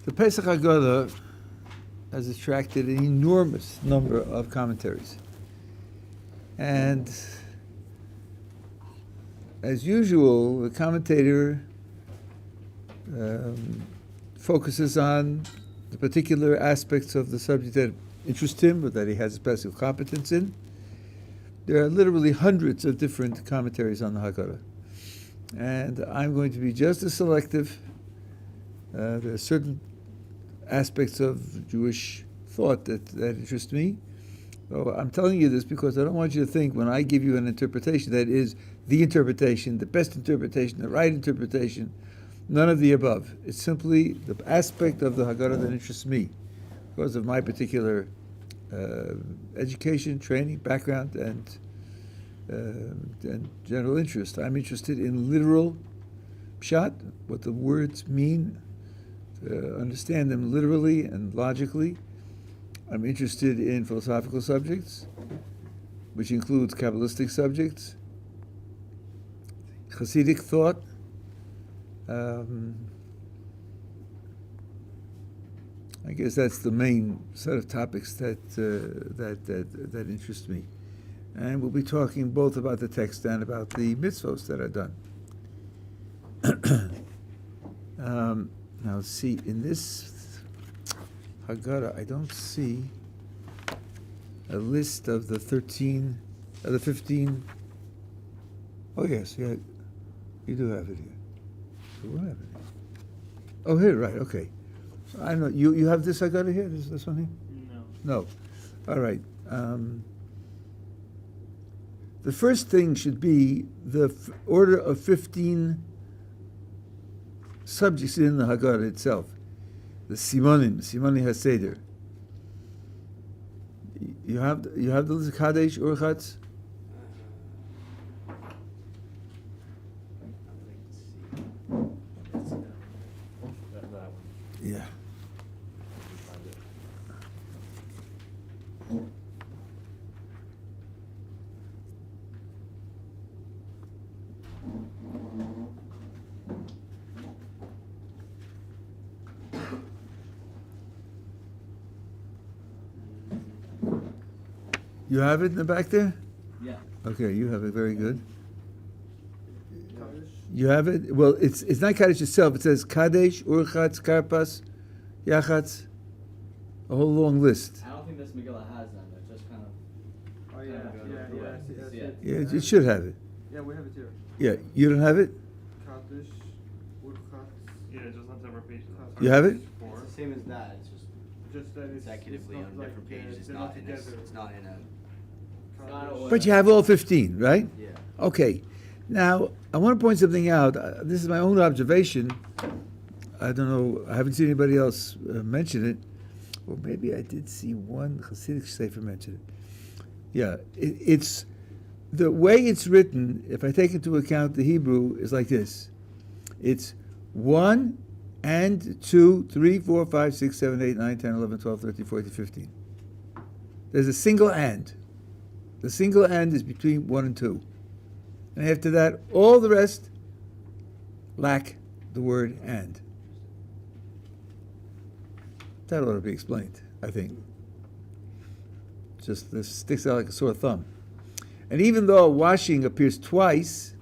The Pesach Haggadah has attracted an enormous number of commentaries. And as usual, the commentator focuses on the particular aspects of the subject that interest him or that he has special competence in. There are literally hundreds of different commentaries on the Haggadah. And I'm going to be just as selective. There are certain aspects of Jewish thought that interest me. So I'm telling you this because I don't want you to think when I give you an interpretation that is the interpretation, the best interpretation, the right interpretation. None of the above. It's simply the aspect of the Haggadah that interests me because of my particular education, training, background, and general interest. I'm interested in literal pshat, what the words mean, to understand them literally and logically. I'm interested in philosophical subjects, which includes Kabbalistic subjects, Hasidic thought, I guess that's the main set of topics that interest me. And we'll be talking both about the text and about the mitzvos that are done. Now, let's see, in this Haggadah, I don't see a list of the 15. Oh, yes, yeah, you do have it here. You have it here. Oh, here, right, okay. So I don't know, you have this Haggadah here, this one here? No. All right. The first thing should be the order of 15 subjects in the Haggadah itself. The Simonim HaSeder. You have the list of Kadesh, Urchatz? Yeah. You have it in the back there? Yeah. Okay, you have it. Very good. You have it? Well, it's not Kaddish itself. It says Kadesh, Urchatz, Karpas, Yachatz, a whole long list. I don't think this Megillah has them. It's just kind of... Oh, yeah. Yeah, it should have it. Yeah, we have it here. Yeah, you don't have it? Kaddish, Urchatz. Yeah, just on separate pages. You have it? It's the same as that. It's just that consecutively on not different like, pages. It's they're not in a... together. It's not in a... But you have all 15, right? Yeah. Okay. Now, I want to point something out. This is my own observation. I don't know. I haven't seen anybody else mention it. Or maybe I did see one Hasidic Sefer mention it. Yeah. It's the way it's written, if I take into account the Hebrew, is like this. It's 1 and 2, 3, 4, 5, 6, 7, 8, 9, 10, 11, 12, 13, 14, 15. There's a single and. The single and is between 1 and 2. And after that, all the rest lack the word and. That ought to be explained, I think. Just this sticks out like a sore thumb. And even though washing appears twice,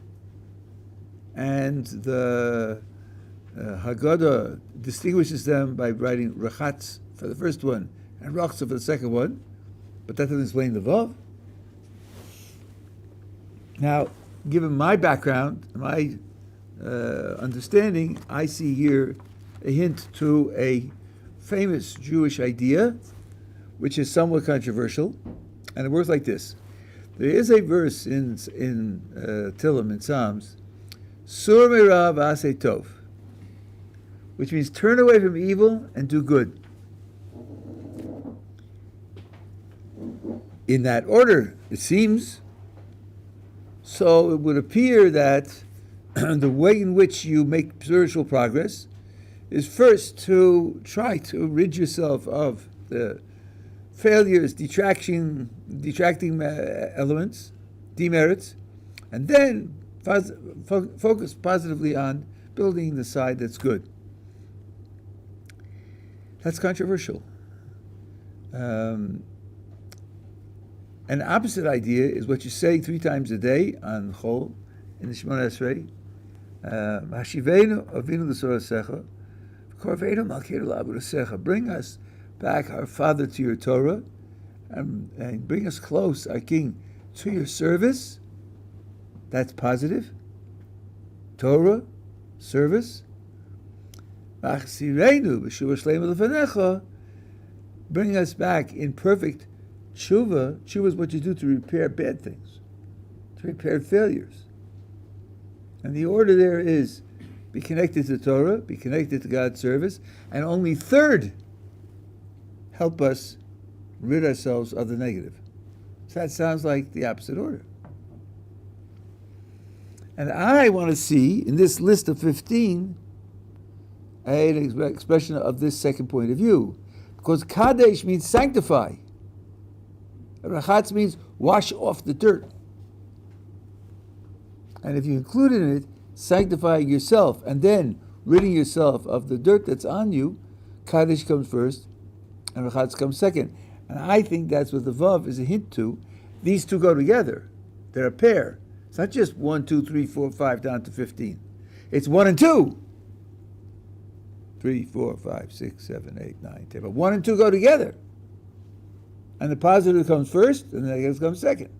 and the Haggadah distinguishes them by writing Rachatz for the first one and Rachza for the second one, but that doesn't explain the Vav. Now, given my background, my understanding, I see here a hint to a famous Jewish idea, which is somewhat controversial, and it works like this. There is a verse in Tehillim, in Psalms, Sur Me'ra v'aseh tov, which means turn away from evil and do good. In that order, it seems. So it would appear that the way in which you make spiritual progress is first to try to rid yourself of the failures, detracting elements, demerits, and then focus positively on building the side that's good. That's controversial. An opposite idea is what you're saying 3 times a day on Chol in the Shemona Esrei. Hashivenu avinu l'sorasecha, v'korvenu malkeinu la'avodasecha. Bring us back, our Father, to your Torah, and bring us close, our King, to your service. That's positive. Torah, service. V'achsirenu b'shuva shleima l'fanecha. Bring us back in perfect tshuva. Tshuva is what you do to repair bad things, to repair failures. And the order there is be connected to Torah, be connected to God's service, and only third, help us rid ourselves of the negative. So that sounds like the opposite order. And I want to see, in this list of 15, an expression of this second point of view. Because Kadesh means sanctify. Rachatz means wash off the dirt. And if you include in it sanctifying yourself and then ridding yourself of the dirt that's on you, Kaddish comes first and Rachatz comes second. And I think that's what the Vav is a hint to. These two go together. They're a pair. It's not just 1, 2, 3, 4, 5 down to 15. It's 1 and 2. 3, 4, 5, 6, 7, 8, 9, 10. But 1 and 2 go together. And the positive comes first and the negative comes second.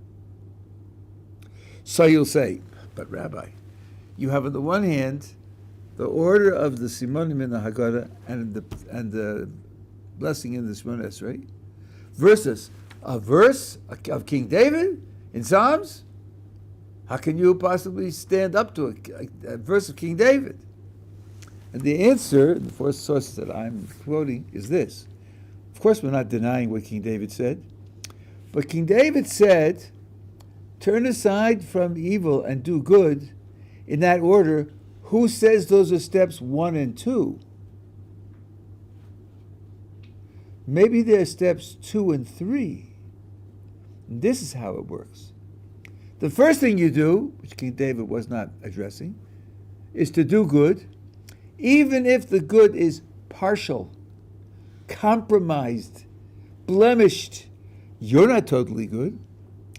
So you'll say, but Rabbi, you have on the one hand the order of the Simonim in the Haggadah and the blessing in the Shemona Esrei, versus a verse of King David in Psalms. How can you possibly stand up to a verse of King David? And the answer, the first source that I'm quoting, is this. Of course, we're not denying what King David said, but King David said, turn aside from evil and do good. In that order, who says those are steps 1 and 2? Maybe they're steps 2 and 3. And this is how it works. The first thing you do, which King David was not addressing, is to do good, even if the good is partial, compromised, blemished. You're not totally good.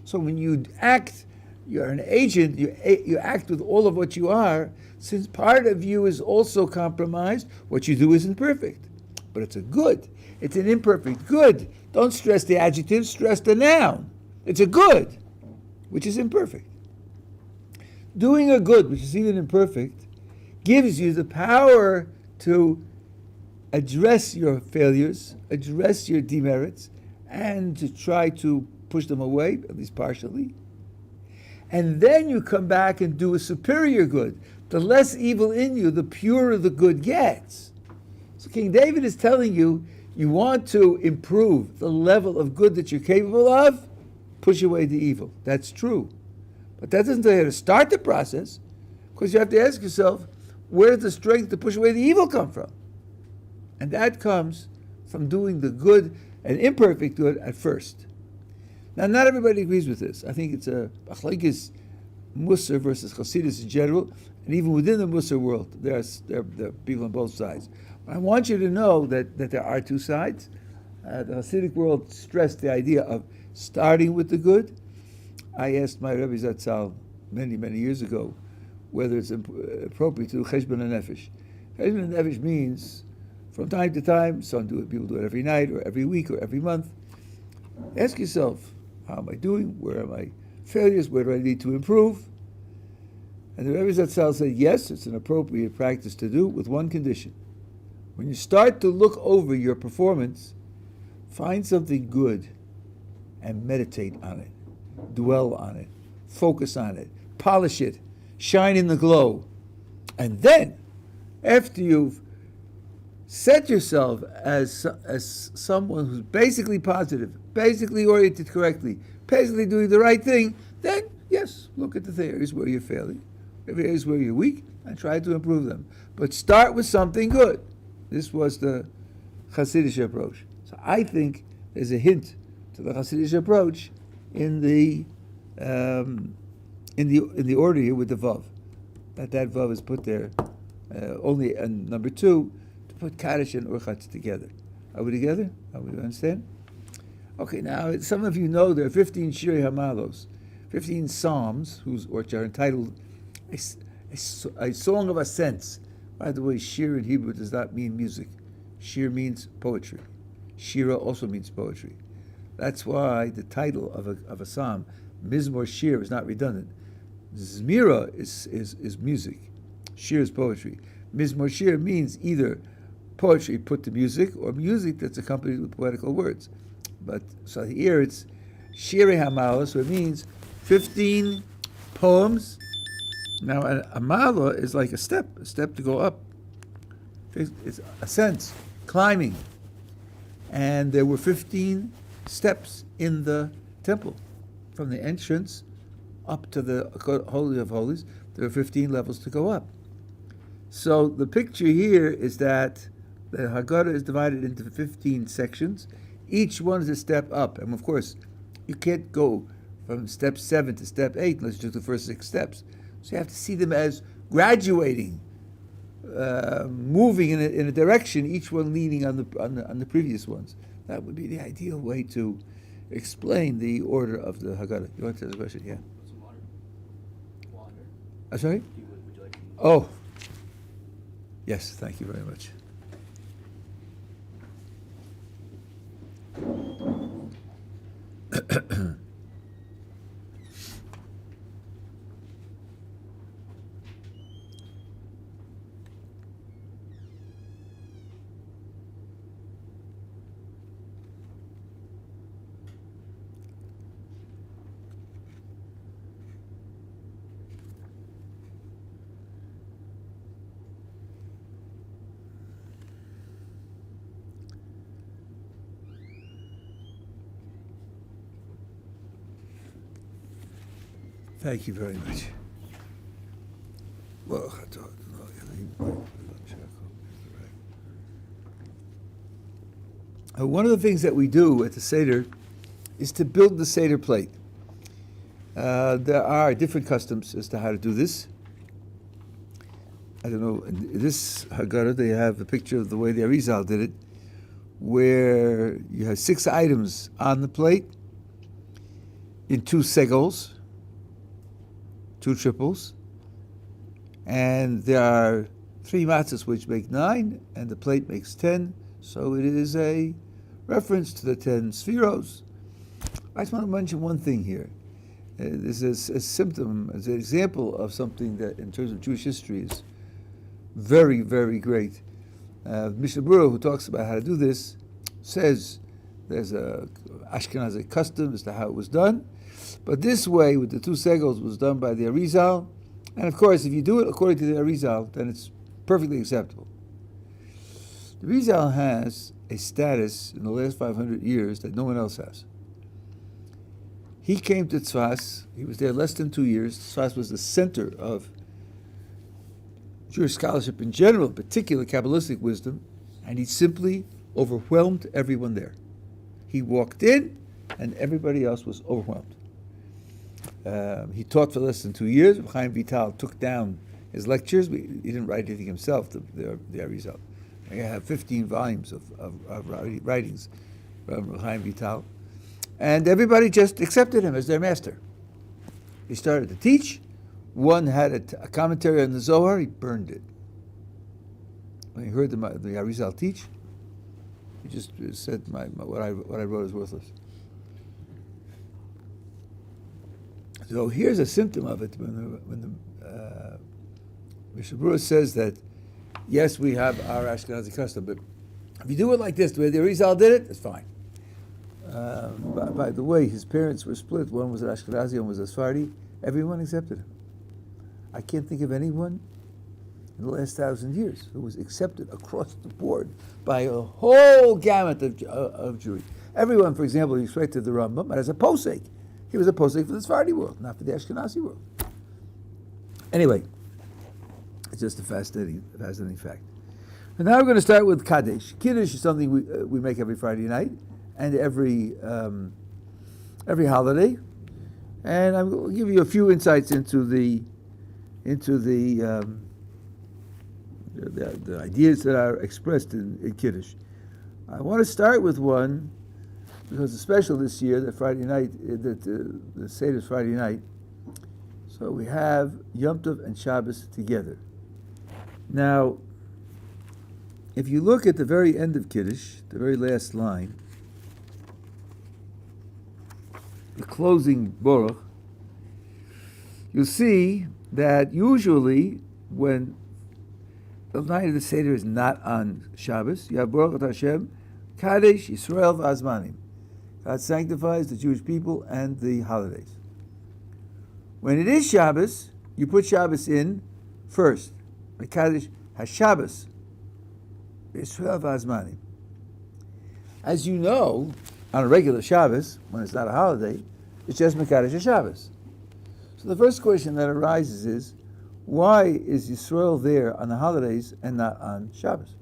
So when you act, you're an agent, you act with all of what you are, since part of you is also compromised, what you do isn't perfect. But it's a good. It's an imperfect good. Don't stress the adjective, stress the noun. It's a good, which is imperfect. Doing a good, which is even imperfect, gives you the power to address your failures, address your demerits, and to try to push them away, at least partially. And then you come back and do a superior good. The less evil in you, the purer the good gets. So King David is telling you, you want to improve the level of good that you're capable of, push away the evil. That's true. But that doesn't tell you how to start the process, because you have to ask yourself, where does the strength to push away the evil come from? And that comes from doing the good and imperfect good at first. Now, not everybody agrees with this. I think it's a Achlekes Musar versus Chassidus in general, and even within the Musar world, there are people on both sides. But I want you to know that there are two sides. The Hasidic world stressed the idea of starting with the good. I asked my Rabbi Zatzal many, many years ago whether it's appropriate to do Cheshbon HaNefesh. Cheshbon HaNefesh means, from time to time, people do it every night, or every week, or every month. Ask yourself, how am I doing? Where are my failures? Where do I need to improve? And the Rebbe Zatzal said, yes, it's an appropriate practice to do, with one condition. When you start to look over your performance, find something good and meditate on it, dwell on it, focus on it, polish it, shine in the glow. And then, after you've set yourself as someone who's basically positive, basically oriented correctly, basically doing the right thing, then, yes, look at the areas where you're failing, areas where you're weak, and try to improve them. But start with something good. This was the Hasidic approach. So I think there's a hint to the Hasidic approach in the order here with the Vav. That Vav is put there only, and number 2, to put Kaddish and Urchatz together. Are we together? Are we understand? Okay, now some of you know there are 15 Shirei Hamalos, 15 psalms which are entitled a song of ascents. By the way, shir in Hebrew does not mean music. Shir means poetry. Shira also means poetry. That's why the title of a psalm, Mizmor Shir, is not redundant. Zmira is music. Shir is poetry. Mizmor Shir means either poetry put to music or music that's accompanied with poetical words. But so here it's Shirei Hamalos, so it means 15 poems. Now a mala is like a step to go up. It's ascent, climbing. And there were 15 steps in the temple. From the entrance up to the Holy of Holies, there are 15 levels to go up. So the picture here is that the Haggadah is divided into 15 sections. Each one is a step up. And of course, you can't go from step 7 to step 8 unless you took the first 6 steps. So you have to see them as graduating, moving in a direction, each one leaning on the previous ones. That would be the ideal way to explain the order of the Haggadah. You want to ask a question? Yeah. Some water. Water. I'm sorry? Would you like some Oh. Yes, thank you very much. Thank you very much. One of the things that we do at the Seder is to build the Seder plate. There are different customs as to how to do this. I don't know, in this Haggadah they have a picture of the way the Arizal did it, where you have 6 items on the plate in 2 segels, 2 triples, and there are 3 matzahs which make 9, and the plate makes 10, so it is a reference to the 10 spheros. I just want to mention one thing here. This is a symptom, as an example of something that, in terms of Jewish history, is very, very great. Mishnah Berurah, who talks about how to do this, says there's a Ashkenazi custom as to how it was done, but this way, with the 2 segels, was done by the Arizal, and of course, if you do it according to the Arizal, then it's perfectly acceptable. The Arizal has a status in the last 500 years that no one else has. He came to Tzfas, he was there less than 2 years. Tzfas was the center of Jewish scholarship in general, particularly Kabbalistic wisdom, and he simply overwhelmed everyone there. He walked in, and everybody else was overwhelmed. He taught for less than 2 years. Chaim Vital took down his lectures. He didn't write anything himself, the Arizal. I have 15 volumes of writings from Chaim Vital. And everybody just accepted him as their master. He started to teach. One had a commentary on the Zohar. He burned it. When he heard the Arizal teach, he just said, what I wrote is worthless. So here's a symptom of it when the Mishnah Berurah says that, yes, we have our Ashkenazi custom, but if you do it like this, the way the Arizal did it, it's fine. By the way, his parents were split. One was an Ashkenazi, one was a Sephardi. Everyone accepted him. I can't think of anyone in the last 1,000 years who was accepted across the board by a whole gamut of Jewry. Everyone, for example, respected the Rambam, but as a posek. He was a posek for the Sephardi world, not for the Ashkenazi world. Anyway, it's just a fascinating fact. And now we're going to start with Kaddish. Kiddush is something we make every Friday night and every holiday. And I'm going to give you a few insights into the ideas that are expressed in Kiddush. I want to start with one because it's special this year that Friday night, that the Seder is Friday night. So we have Yom Tov and Shabbos together. Now, if you look at the very end of Kiddush, the very last line, the closing Baruch, you'll see that usually when the night of the Seder is not on Shabbos, you have Baruch Hashem, Kadesh, Yisrael, V'Azmanim. God sanctifies the Jewish people and the holidays. When it is Shabbos, you put Shabbos in first. Kadesh HaShabbos, Yisrael, V'Azmanim. As you know, on a regular Shabbos, when it's not a holiday, it's just Mekadesh HaShabbos. So the first question that arises is, why is Yisrael there on the holidays and not on Shabbos?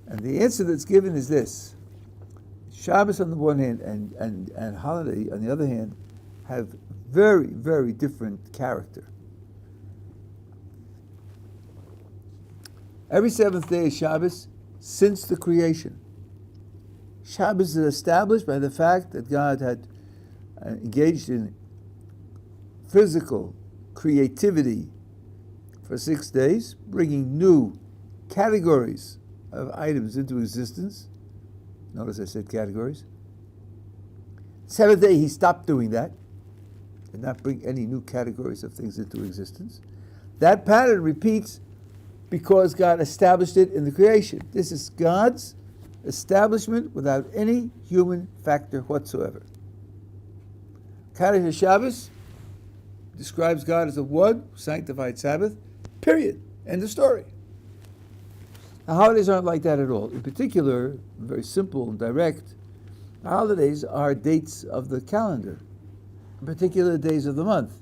And the answer that's given is this. Shabbos on the one hand and holiday on the other hand have very, very different character. Every seventh day is Shabbos since the creation. Shabbos is established by the fact that God had engaged in physical creativity for 6 days, bringing new categories of items into existence. Notice I said categories. Seventh day, he stopped doing that, did not bring any new categories of things into existence. That pattern repeats because God established it in the creation. This is God's establishment without any human factor whatsoever. Kadesh HaShabbos describes God as the one sanctified Sabbath, period. End of story. The holidays aren't like that at all. In particular, very simple and direct, the holidays are dates of the calendar, in particular days of the month.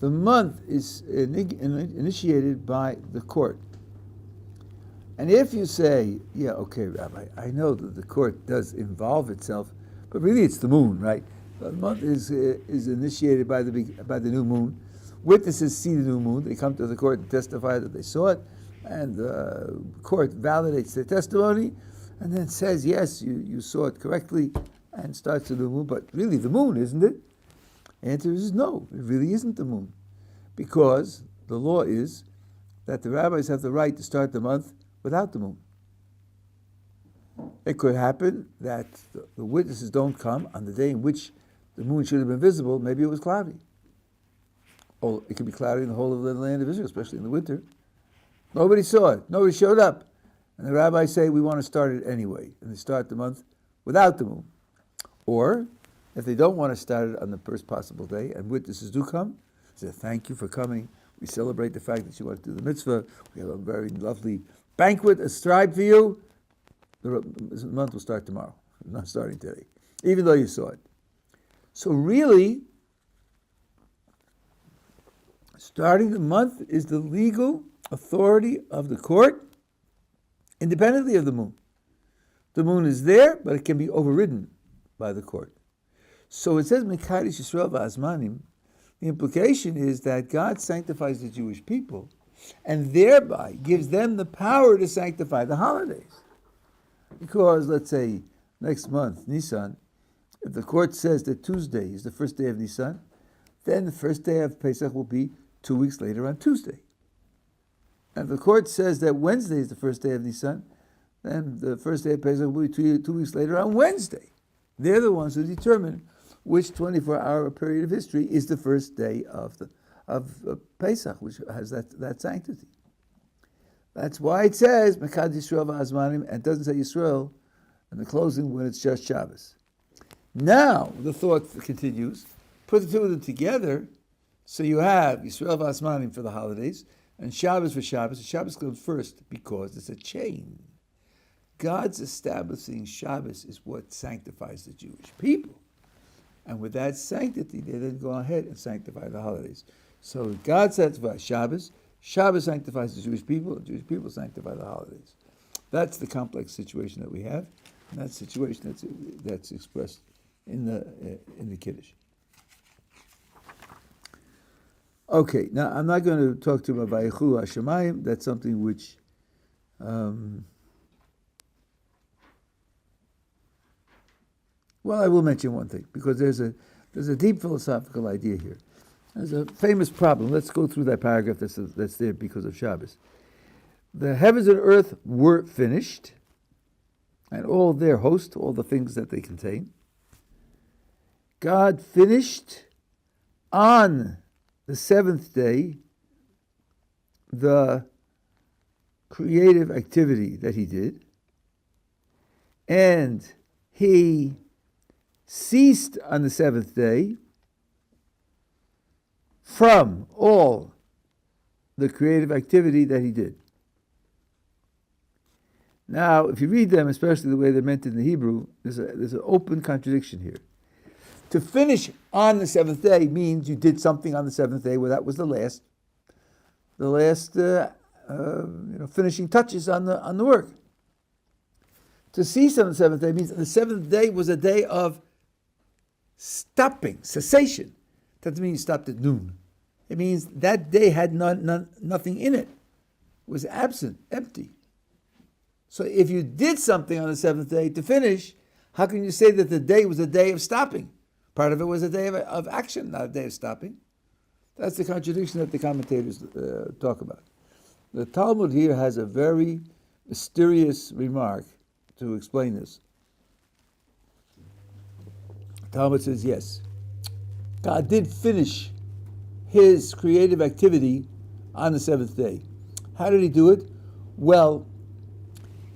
The month is initiated by the court. And if you say, yeah, okay, Rabbi, I know that the court does involve itself, but really it's the moon, right? The month is initiated by the new moon. Witnesses see the new moon. They come to the court and testify that they saw it, and the court validates their testimony, and then says, yes, you saw it correctly, and starts the new moon. But really, the moon, isn't it? The answer is no, it really isn't the moon, because the law is that the rabbis have the right to start the month without the moon. It could happen that the witnesses don't come on the day in which the moon should have been visible. Maybe it was cloudy. Or it could be cloudy in the whole of the land of Israel, especially in the winter. Nobody saw it. Nobody showed up. And the rabbis say, we want to start it anyway. And they start the month without the moon. Or, if they don't want to start it on the first possible day, and witnesses do come, say, thank you for coming. We celebrate the fact that you want to do the mitzvah. We have a very lovely banquet ascribed for you. The month will start tomorrow, not starting today, even though you saw it. So really, starting the month is the legal authority of the court, independently of the moon. The moon is there, but it can be overridden by the court. So it says, Mekadesh Yisrael V'Azmanim. The implication is that God sanctifies the Jewish people, and thereby gives them the power to sanctify the holidays. Because, let's say, next month, Nisan, if the court says that Tuesday is the first day of Nisan, then the first day of Pesach will be 2 weeks later on Tuesday. And if the court says that Wednesday is the first day of Nisan, then the first day of Pesach will be 2 weeks later on Wednesday. They're the ones who determine which 24-hour period of history is the first day of Pesach, which has that sanctity. That's why it says Mekadesh Yisrael V'Azmanim, and it doesn't say Yisrael in the closing when it's just Shabbos. Now the thought continues. Put the two of them together, so you have Yisrael V'Azmanim for the holidays and Shabbos for Shabbos. And Shabbos comes first because it's a chain. God's establishing Shabbos is what sanctifies the Jewish people. And with that sanctity, they then go ahead and sanctify the holidays. So God sanctifies Shabbos, Shabbos sanctifies the Jewish people, the Jewish people sanctify the holidays. That's the complex situation that we have, and that's the situation that's expressed in the Kiddush. Okay, now I'm not going to talk to you about Vayechu Hashemayim. That's something which Well, I will mention one thing, because there's a deep philosophical idea here. There's a famous problem. Let's go through that paragraph that's there because of Shabbos. The heavens and earth were finished, and all their host, all the things that they contain. God finished on the seventh day the creative activity that he did, and he ceased on the seventh day from all the creative activity that he did. Now, if you read them, especially the way they're meant in the Hebrew, there's an open contradiction here. To finish on the seventh day means you did something on the seventh day where that was the last finishing touches on the work. To cease on the seventh day means the seventh day was a day of stopping, cessation. That doesn't mean you stopped at noon. It means that day had nothing in it. It was absent, empty. So if you did something on the seventh day to finish, how can you say that the day was a day of stopping? Part of it was a day of action, not a day of stopping. That's the contradiction that the commentators talk about. The Talmud here has a very mysterious remark to explain this. The Talmud says, yes, God did finish his creative activity on the seventh day. How did he do it? Well,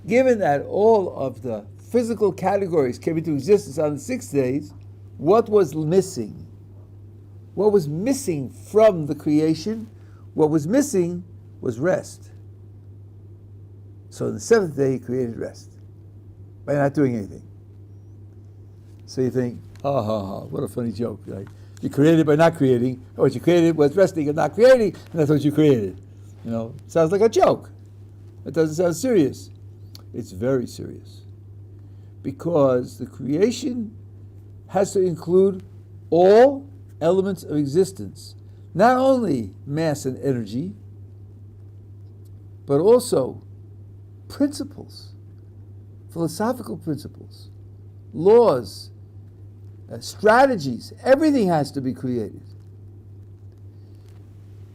given that all of the physical categories came into existence on the 6 days, what was missing? What was missing from the creation? What was missing was rest. So on the seventh day, he created rest by not doing anything. So you think, what a funny joke. Right? You created by not creating. What you created was resting and not creating, and that's what you created. Sounds like a joke. It doesn't sound serious. It's very serious. Because the creation has to include all elements of existence. Not only mass and energy, but also principles, philosophical principles, laws, strategies. Everything has to be created.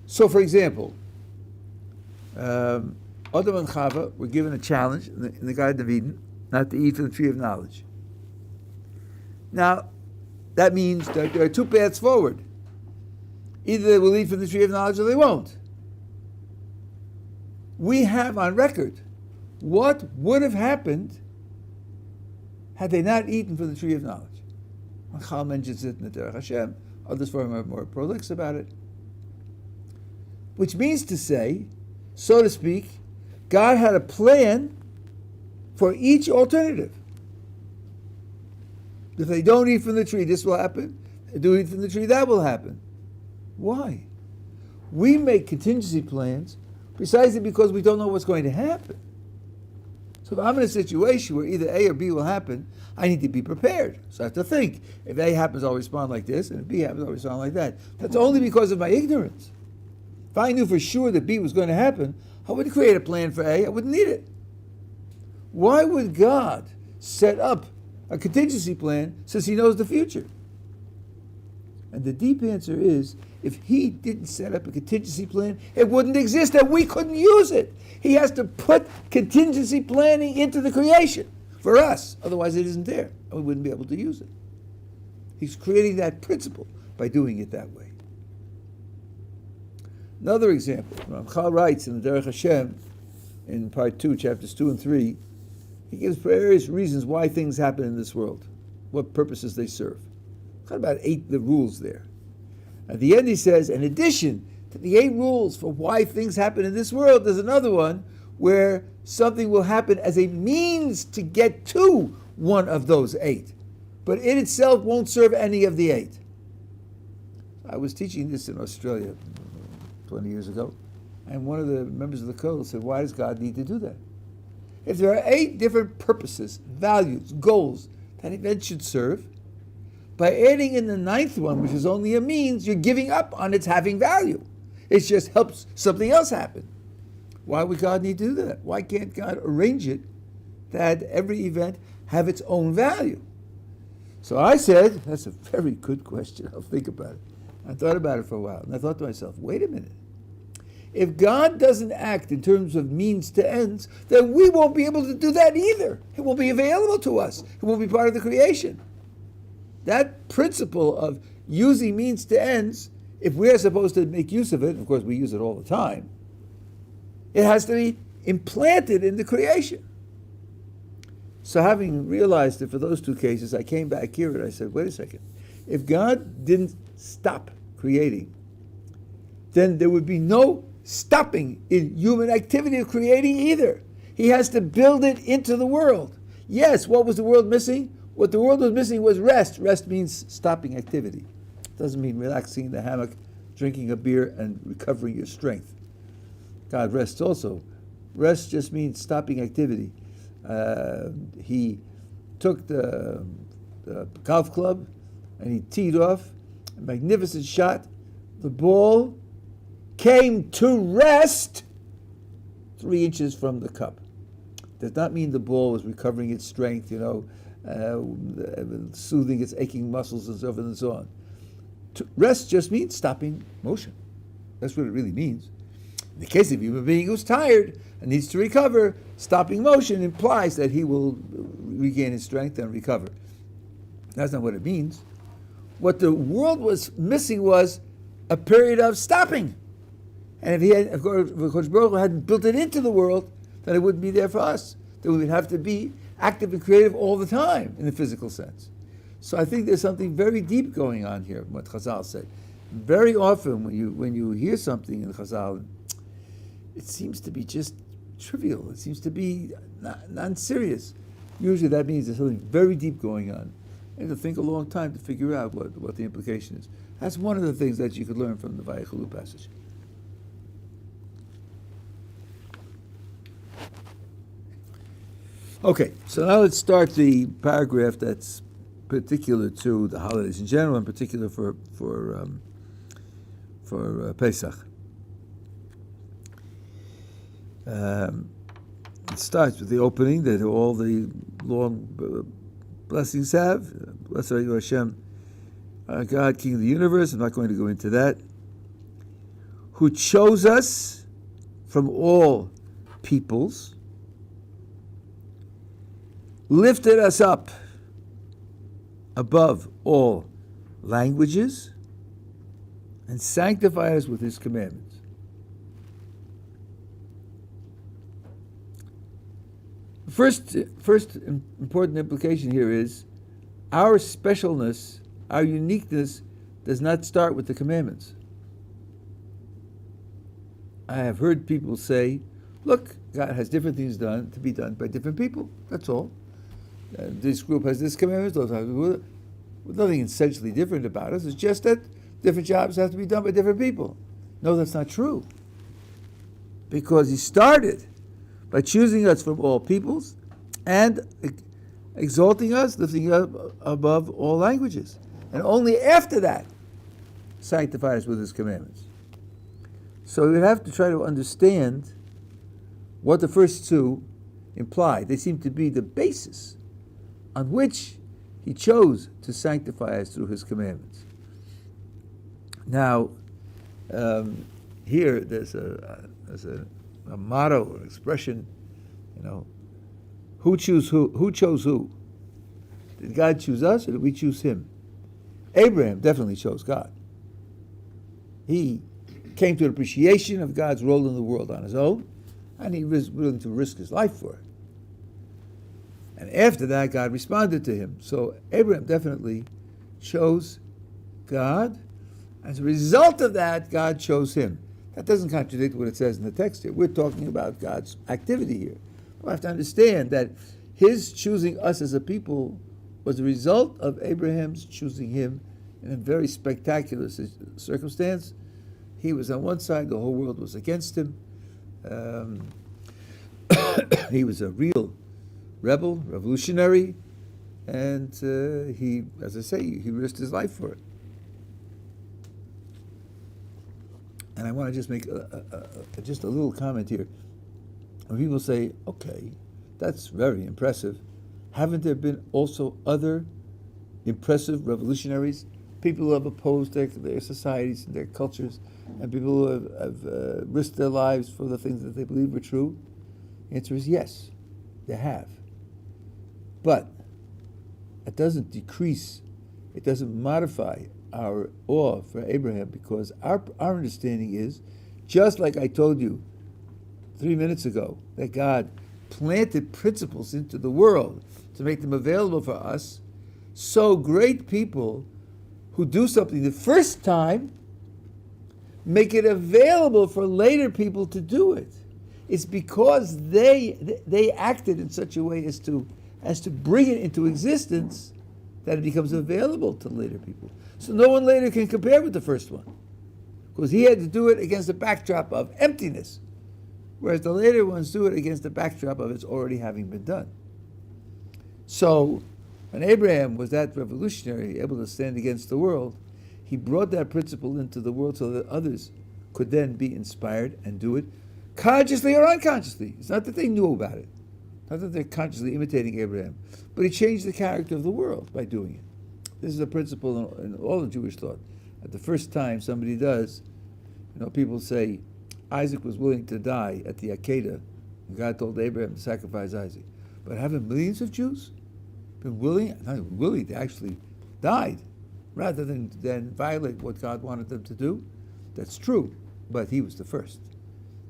So, for example, Adam and Chava were given a challenge in the Garden of Eden not to eat from the tree of knowledge. Now, that means that there are two paths forward. Either they will eat from the tree of knowledge or they won't. We have on record what would have happened had they not eaten from the tree of knowledge. Chal mentions it in the Derech Hashem. Others for him are more prolix about it. Which means to say, so to speak, God had a plan for each alternative. If they don't eat from the tree, this will happen. If they do eat from the tree, that will happen. Why? We make contingency plans precisely because we don't know what's going to happen. So if I'm in a situation where either A or B will happen, I need to be prepared. So I have to think. If A happens, I'll respond like this, and if B happens, I'll respond like that. That's only because of my ignorance. If I knew for sure that B was going to happen, I wouldn't create a plan for A. I wouldn't need it. Why would God set up a contingency plan since he knows the future? And the deep answer is, if he didn't set up a contingency plan, it wouldn't exist and we couldn't use it. He has to put contingency planning into the creation for us. Otherwise it isn't there and we wouldn't be able to use it. He's creating that principle by doing it that way. Another example, Ramchal writes in the Derech Hashem, in part 2, chapters 2 and 3, he gives various reasons why things happen in this world, what purposes they serve. Got about 8 the rules there. At the end he says, in addition to the 8 rules for why things happen in this world, there's another one where something will happen as a means to get to one of those 8. But it itself won't serve any of the 8. I was teaching this in Australia 20 years ago, and one of the members of the code said, why does God need to do that? If there are 8 different purposes, values, goals that event should serve, by adding in the 9th one, which is only a means, you're giving up on its having value. It just helps something else happen. Why would God need to do that? Why can't God arrange it that every event have its own value? So I said, that's a very good question. I'll think about it. I thought about it for a while, and I thought to myself, wait a minute. If God doesn't act in terms of means to ends, then we won't be able to do that either. It won't be available to us. It won't be part of the creation. That principle of using means to ends, if we're supposed to make use of it, of course we use it all the time, it has to be implanted in the creation. So having realized it for those two cases, I came back here and I said, wait a second. If God didn't stop creating, then there would be no stopping in human activity of creating either. He has to build it into the world. Yes, what was the world missing? What the world was missing was rest. Rest means stopping activity. It doesn't mean relaxing in the hammock, drinking a beer, and recovering your strength. God rests also. Rest just means stopping activity. He took the golf club and he teed off, a magnificent shot. The ball came to rest 3 inches from the cup. Does not mean the ball was recovering its strength, soothing its aching muscles and so forth and so on. To rest just means stopping motion. That's what it really means. In the case of a human being who's tired and needs to recover, stopping motion implies that he will regain his strength and recover. That's not what it means. What the world was missing was a period of stopping. And if Kodesh Baruch Hu hadn't built it into the world, then it wouldn't be there for us. Then we would have to be active and creative all the time in the physical sense. So I think there's something very deep going on here, what Chazal said. Very often when you hear something in Chazal, it seems to be just trivial. It seems to be non-serious. Usually that means there's something very deep going on. And to think a long time to figure out what the implication is. That's one of the things that you could learn from the Vayechalu passage. Okay, so now let's start the paragraph that's particular to the holidays in general, in particular for Pesach. It starts with the opening that all the long blessings have. Blessed are you, Hashem, our God, King of the universe. I'm not going to go into that. Who chose us from all peoples, lifted us up above all languages, and sanctified us with his commandments. First important implication here is our specialness, our uniqueness does not start with the commandments. I have heard people say, look, God has different things to be done by different people. That's all. This group has this commandment, those have nothing essentially different about us. It's just that different jobs have to be done by different people. No, that's not true. Because he started by choosing us from all peoples and exalting us, lifting us up above all languages. And only after that, sanctified us with his commandments. So we have to try to understand what the first two imply. They seem to be the basis on which he chose to sanctify us through his commandments. Now, here there's a motto or expression, who chose who? Who chose who? Did God choose us or did we choose him? Abraham definitely chose God. He came to an appreciation of God's role in the world on his own, and he was willing to risk his life for it. And after that, God responded to him. So Abraham definitely chose God. As a result of that, God chose him. That doesn't contradict what it says in the text here. We're talking about God's activity here. We have to understand that his choosing us as a people was the result of Abraham's choosing him in a very spectacular circumstance. He was on one side, the whole world was against him. He was a real rebel, revolutionary, and he, as I say, he risked his life for it. And I want to just make just a little comment here. And people say, okay, that's very impressive. Haven't there been also other impressive revolutionaries? People who have opposed their societies and their cultures, and people who have risked their lives for the things that they believe were true? The answer is yes, they have. But it doesn't decrease, it doesn't modify our awe for Abraham, because our understanding is, just like I told you 3 minutes ago, that God planted principles into the world to make them available for us, so great people who do something the first time make it available for later people to do it. It's because they acted in such a way as to bring it into existence that it becomes available to later people. So no one later can compare with the first one, because he had to do it against the backdrop of emptiness, whereas the later ones do it against the backdrop of it's already having been done. So when Abraham was that revolutionary, able to stand against the world, he brought that principle into the world so that others could then be inspired and do it consciously or unconsciously. It's not that they knew about it, not that they're consciously imitating Abraham, but he changed the character of the world by doing it. This is a principle in all of Jewish thought. At the first time somebody does, people say Isaac was willing to die at the Haggadah, and God told Abraham to sacrifice Isaac. But haven't millions of Jews been willing, not even willing, they actually died, rather than violate what God wanted them to do? That's true, but he was the first.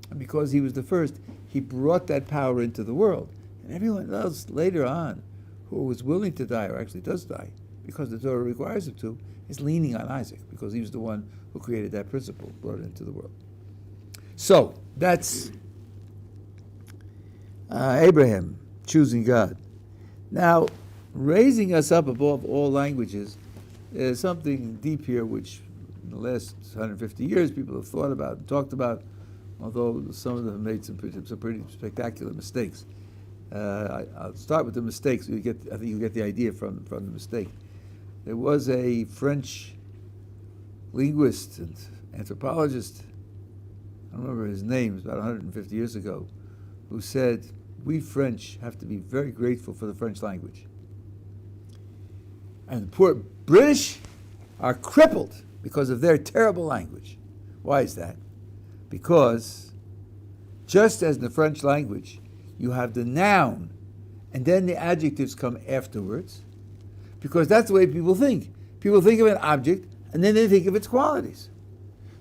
And because he was the first, he brought that power into the world. And everyone else later on who was willing to die, or actually does die, because the Torah requires him to, is leaning on Isaac, because he was the one who created that principle, brought it into the world. So, that's Abraham choosing God. Now, raising us up above all languages is something deep here, which in the last 150 years people have thought about and talked about, although some of them have made some pretty spectacular mistakes. I'll start with the mistakes. I think you get the idea from the mistake. There was a French linguist and anthropologist, I don't remember his name, it was about 150 years ago, who said, we French have to be very grateful for the French language. And the poor British are crippled because of their terrible language. Why is that? Because just as in the French language, you have the noun and then the adjectives come afterwards, because that's the way people think. People think of an object and then they think of its qualities.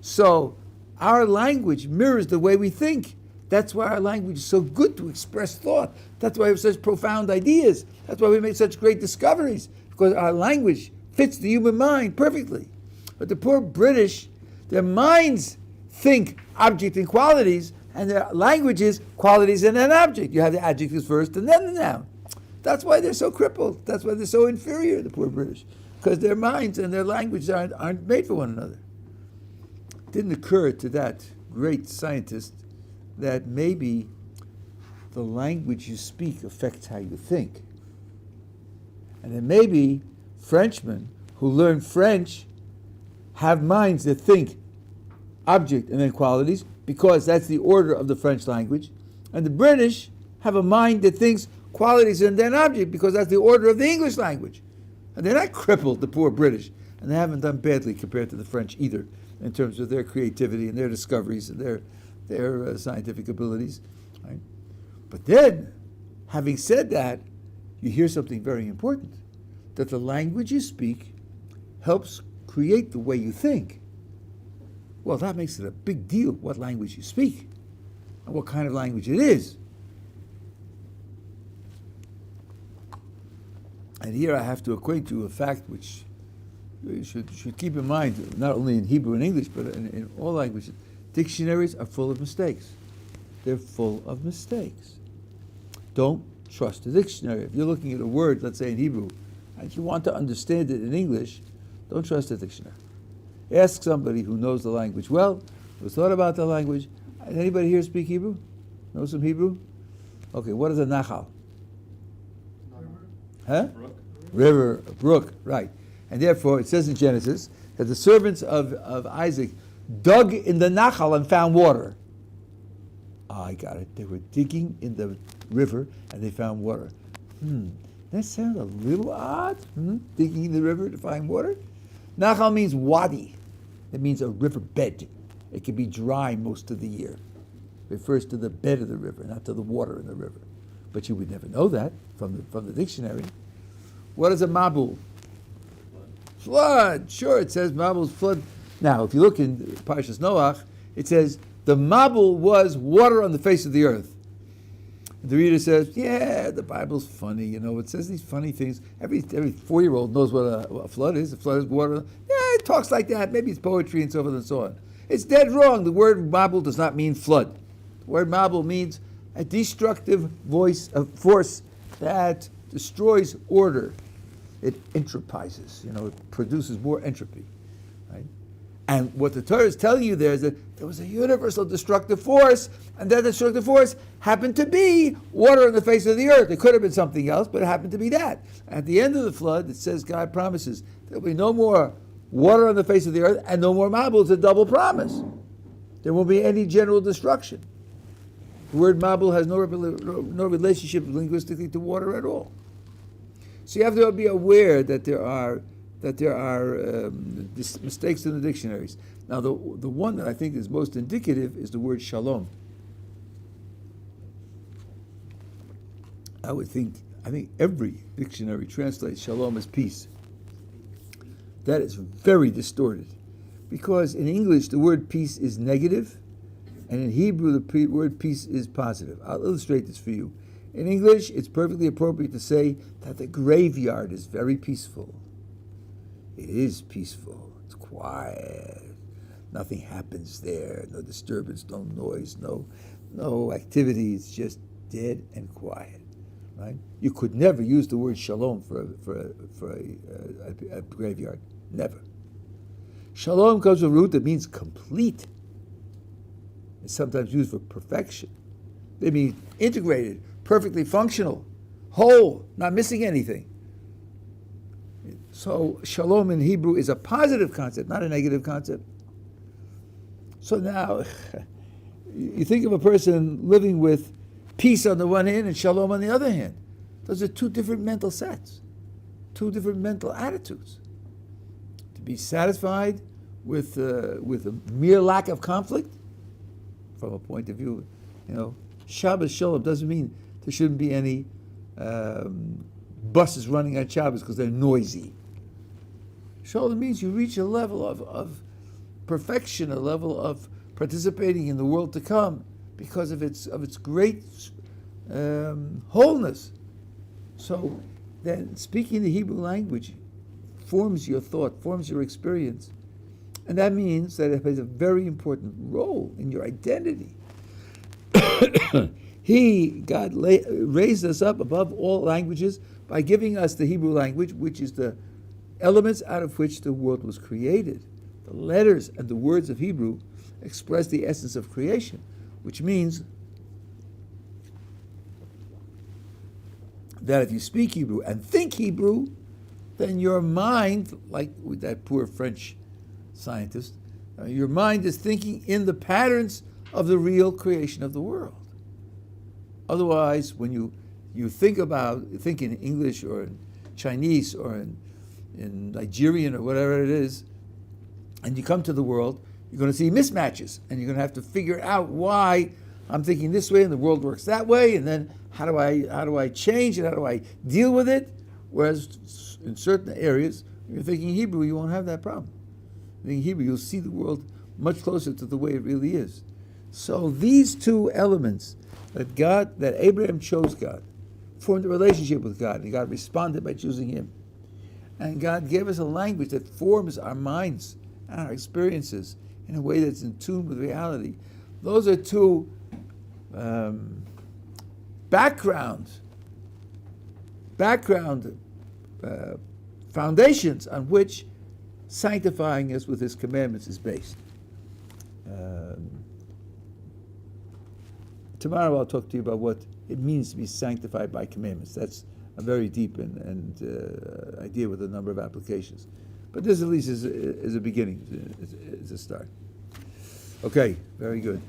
So our language mirrors the way we think. That's why our language is so good to express thought. That's why we have such profound ideas. That's why we make such great discoveries, because our language fits the human mind perfectly. But the poor British, their minds think object and qualities, and their language is qualities and an object. You have the adjectives first and then the noun. That's why they're so crippled. That's why they're so inferior, the poor British, because their minds and their language aren't made for one another. It didn't occur to that great scientist that maybe the language you speak affects how you think. And then maybe Frenchmen who learn French have minds that think object and then qualities, because that's the order of the French language. And the British have a mind that thinks qualities and then object, because that's the order of the English language. And they're not crippled, the poor British. And they haven't done badly compared to the French either, in terms of their creativity and their discoveries and their scientific abilities. Right? But then, having said that, you hear something very important, that the language you speak helps create the way you think. Well, that makes it a big deal what language you speak and what kind of language it is. And here I have to acquaint you with a fact which you should keep in mind, not only in Hebrew and English, but in all languages. Dictionaries are full of mistakes. They're full of mistakes. Don't trust a dictionary. If you're looking at a word, let's say in Hebrew, and you want to understand it in English, don't trust a dictionary. Ask somebody who knows the language well, who's thought about the language. Anybody here speak Hebrew? Know some Hebrew? Okay, what is a nachal? Huh? River, a brook, right. And therefore, it says in Genesis that the servants of Isaac dug in the nachal and found water. I got it. They were digging in the river and they found water. That sounds a little odd. Digging in the river to find water. Nachal means wadi. It means a river bed. It can be dry most of the year. It refers to the bed of the river, not to the water in the river. But you would never know that from the dictionary. What is a mabul? Flood. Sure, it says mabul's flood. Now, if you look in Parshas Noach, it says the mabul was water on the face of the earth. The reader says, yeah, the Bible's funny. It says these funny things. Every 4-year-old knows what a flood is. A flood is water. Yeah, it talks like that. Maybe it's poetry and so forth and so on. It's dead wrong. The word mabul does not mean flood. The word mabul means a destructive force that destroys order. It entropizes. It produces more entropy. Right? And what the Torah is telling you there is that there was a universal destructive force, and that destructive force happened to be water on the face of the earth. It could have been something else, but it happened to be that. At the end of the flood, it says God promises there will be no more water on the face of the earth and no more mabul. It's a double promise. There won't be any general destruction. The word mabul has no relationship linguistically to water at all. So you have to be aware that there are mistakes in the dictionaries. Now, the one that I think is most indicative is the word shalom. I think every dictionary translates shalom as peace. That is very distorted, because in English the word peace is negative, and in Hebrew the word peace is positive. I'll illustrate this for you. In English, it's perfectly appropriate to say that the graveyard is very peaceful. It is peaceful. It's quiet. Nothing happens there. No disturbance, no noise, no activity. It's just dead and quiet. Right? You could never use the word shalom for a graveyard. Never. Shalom comes from a root that means complete. It's sometimes used for perfection. They mean integrated, perfectly functional, whole, not missing anything. So shalom in Hebrew is a positive concept, not a negative concept. So now, you think of a person living with peace on the one hand and shalom on the other hand. Those are two different mental sets, two different mental attitudes. To be satisfied with a mere lack of conflict, from a point of view, Shabbos shalom doesn't mean there shouldn't be any buses running on Shabbos because they're noisy. Shalom means you reach a level of perfection, a level of participating in the world to come because of its great wholeness. So then speaking the Hebrew language forms your thought, forms your experience. And that means that it plays a very important role in your identity. God raised us up above all languages by giving us the Hebrew language, which is the elements out of which the world was created. The letters and the words of Hebrew express the essence of creation, which means that if you speak Hebrew and think Hebrew, then your mind, like with that poor French scientist, your mind is thinking in the patterns of the real creation of the world. Otherwise, when you think in English or in Chinese or in Nigerian or whatever it is, and you come to the world, you're going to see mismatches, and you're going to have to figure out why I'm thinking this way and the world works that way, and then how do I change and how do I deal with it? Whereas in certain areas, when you're thinking Hebrew, you won't have that problem. In Hebrew, you'll see the world much closer to the way it really is. So these two elements that Abraham chose God, formed a relationship with God, and God responded by choosing him. And God gave us a language that forms our minds and our experiences in a way that's in tune with reality. Those are two background foundations on which sanctifying us with his commandments is based. Tomorrow I'll talk to you about what it means to be sanctified by commandments. That's a very deep and idea with a number of applications. But this at least is a beginning, is a start. Okay, very good.